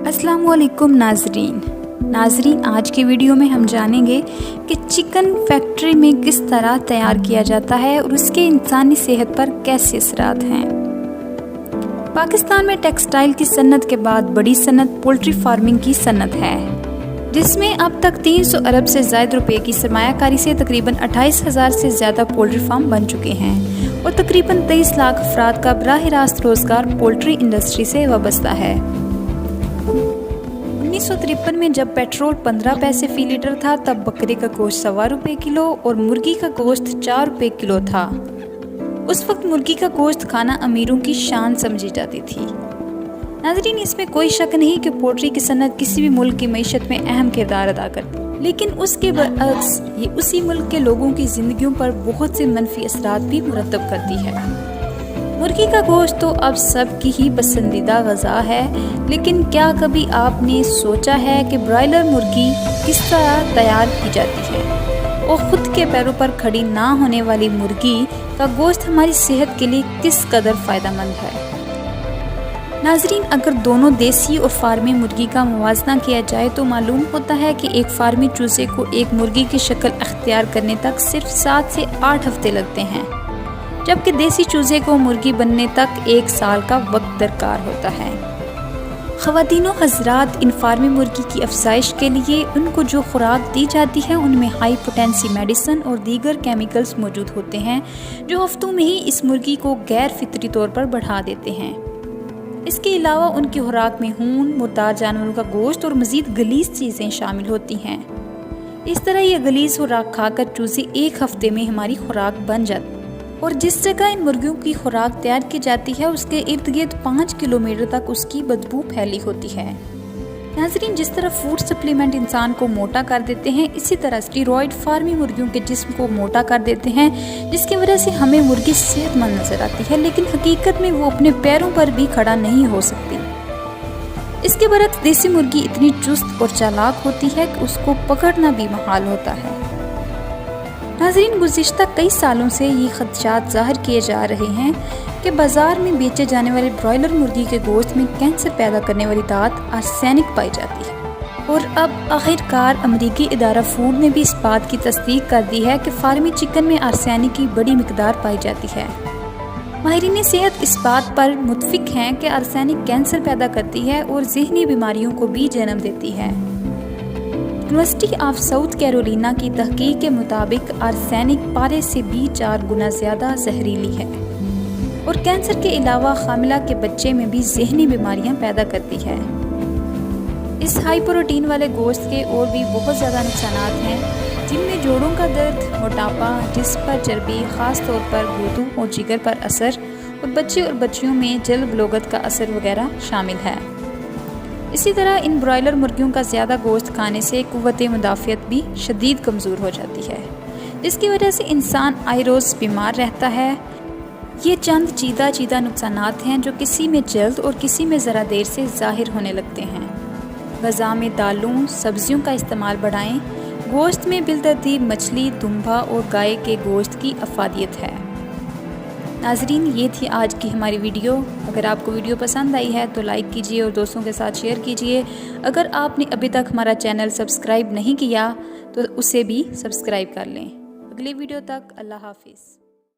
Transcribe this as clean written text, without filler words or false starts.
अस्सलाम वालेकुम नाजरीन, आज की वीडियो में हम जानेंगे कि चिकन फैक्ट्री में किस तरह तैयार किया जाता है और उसके इंसानी सेहत पर कैसे असरात हैं। पाकिस्तान में टेक्सटाइल की सन्नत के बाद बड़ी सन्नत पोल्ट्री फार्मिंग की सन्नत है, जिसमें अब तक 300 अरब से ज़ायद रुपए की सरमायाकारी से तकरीबन 28,000 से ज़्यादा पोल्ट्री फार्म बन चुके हैं और तकरीबन 23 लाख अफराद का बराह रास्त रोज़गार पोल्ट्री इंडस्ट्री से वाबस्ता है। 1953 में जब पेट्रोल 15 पैसे फी लीटर था, तब बकरे का गोश्त ₹1.25 किलो और मुर्गी का गोश्त ₹4 किलो था। उस वक्त मुर्गी का गोश्त खाना अमीरों की शान समझी जाती थी। नाज़रीन, इसमें कोई शक नहीं कि पोल्ट्री की सनत किसी भी मुल्क की मईशत में अहम किरदार अदा करती है, लेकिन उसके बरअक्स ये उसी मुल्क के लोगों की ज़िंदगियों पर बहुत से मनफी असरात भी मुरतब करती है। मुर्गी का गोश्त तो अब सबकी ही पसंदीदा ग़ज़ा है, लेकिन क्या कभी आपने सोचा है कि ब्रॉयलर मुर्गी किस तरह तैयार की जाती है और ख़ुद के पैरों पर खड़ी ना होने वाली मुर्गी का गोश्त हमारी सेहत के लिए किस कदर फ़ायदेमंद है। नाज़रीन, अगर दोनों देसी और फार्मी मुर्गी का मुवाजना किया जाए तो मालूम होता है कि एक फार्मी चूजे को एक मुर्गी की शक्ल अख्तियार करने तक सिर्फ 7 से 8 हफ्ते लगते हैं, जबकि देसी चूजे को मुर्गी बनने तक 1 साल का वक्त दरकार होता है। ख़वातीनो हज़रात, इन फार्मी मुर्गी की अफज़ाइश के लिए उनको जो खुराक दी जाती है उनमें हाई पोटेंसी मेडिसिन और दीगर केमिकल्स मौजूद होते हैं, जो हफ्तों में ही इस मुर्गी को गैर फितरी तौर पर बढ़ा देते हैं। इसके अलावा उनकी खुराक में खून, मुर्दार जानवरों का गोश्त और मज़ीद गलीज़ चीज़ें शामिल होती हैं। इस तरह ये गलीज़ खुराक खाकर चूजे 1 हफ्ते में हमारी खुराक बन जाती है और जिस जगह इन मुर्गियों की खुराक तैयार की जाती है उसके इर्द गिर्द 5 किलोमीटर तक उसकी बदबू फैली होती है। नाज़रीन, जिस तरह फूड सप्लीमेंट इंसान को मोटा कर देते हैं, इसी तरह स्टीरॉयड फार्मी मुर्गियों के जिस्म को मोटा कर देते हैं, जिसकी वजह से हमें मुर्गी सेहतमंद नजर आती है, लेकिन हकीकत में वो अपने पैरों पर भी खड़ा नहीं हो सकती। इसके बरक्स देसी मुर्गी इतनी चुस्त और चालाक होती है कि उसको पकड़ना भी मुहाल होता है। नाज़रीन, गुज़िश्ता कई सालों से ये खदशात ज़ाहिर किए जा रहे हैं कि बाज़ार में बेचे जाने वाले ब्रॉयलर मुर्गी के गोश्त में कैंसर पैदा करने वाली धात आर्सेनिक पाई जाती है और अब आखिरकार अमरीकी इदारा फूड ने भी इस बात की तस्दीक कर दी है कि फार्मी चिकन में आर्सेनिक की बड़ी मिकदार पाई जाती है। माहिरीन सेहत इस बात पर मुत्फिक हैं कि आर्सेनिक कैंसर पैदा करती है और ज़हनी बीमारियों को भी जन्म देती है। यूनिवर्सिटी ऑफ साउथ कैरोलिना की तहकीक के मुताबिक आर्सेनिक पारे से भी 4 गुना ज़्यादा जहरीली है और कैंसर के अलावा हामिला के बच्चे में भी ज़हनी बीमारियां पैदा करती है। इस हाई प्रोटीन वाले गोश्त के और भी बहुत ज़्यादा नुकसानात हैं, जिनमें जोड़ों का दर्द, मोटापा, जिस्म पर चर्बी, ख़ास तौर पर गुर्दों और जिगर पर असर और बच्चे और बच्चियों में जल्द बलोगत का असर वगैरह शामिल है। इसी तरह इन ब्रॉयलर मुर्गियों का ज़्यादा गोश्त खाने से कुव्वत मुदाफ़ियत भी शदीद कमज़ोर हो जाती है, जिसकी वजह से इंसान आए रोज़ बीमार रहता है। ये चंद चीदा नुकसानात हैं जो किसी में जल्द और किसी में ज़रा देर से ज़ाहिर होने लगते हैं। ग़ज़ा में दालों, सब्ज़ियों का इस्तेमाल बढ़ाएं। गोश्त में बिलतरतीब मछली, दुम्बा और गाय के गोश्त की अफादियत है। नाज़रीन, ये थी आज की हमारी वीडियो। अगर आपको वीडियो पसंद आई है तो लाइक कीजिए और दोस्तों के साथ शेयर कीजिए। अगर आपने अभी तक हमारा चैनल सब्सक्राइब नहीं किया तो उसे भी सब्सक्राइब कर लें। अगली वीडियो तक अल्लाह हाफिज़।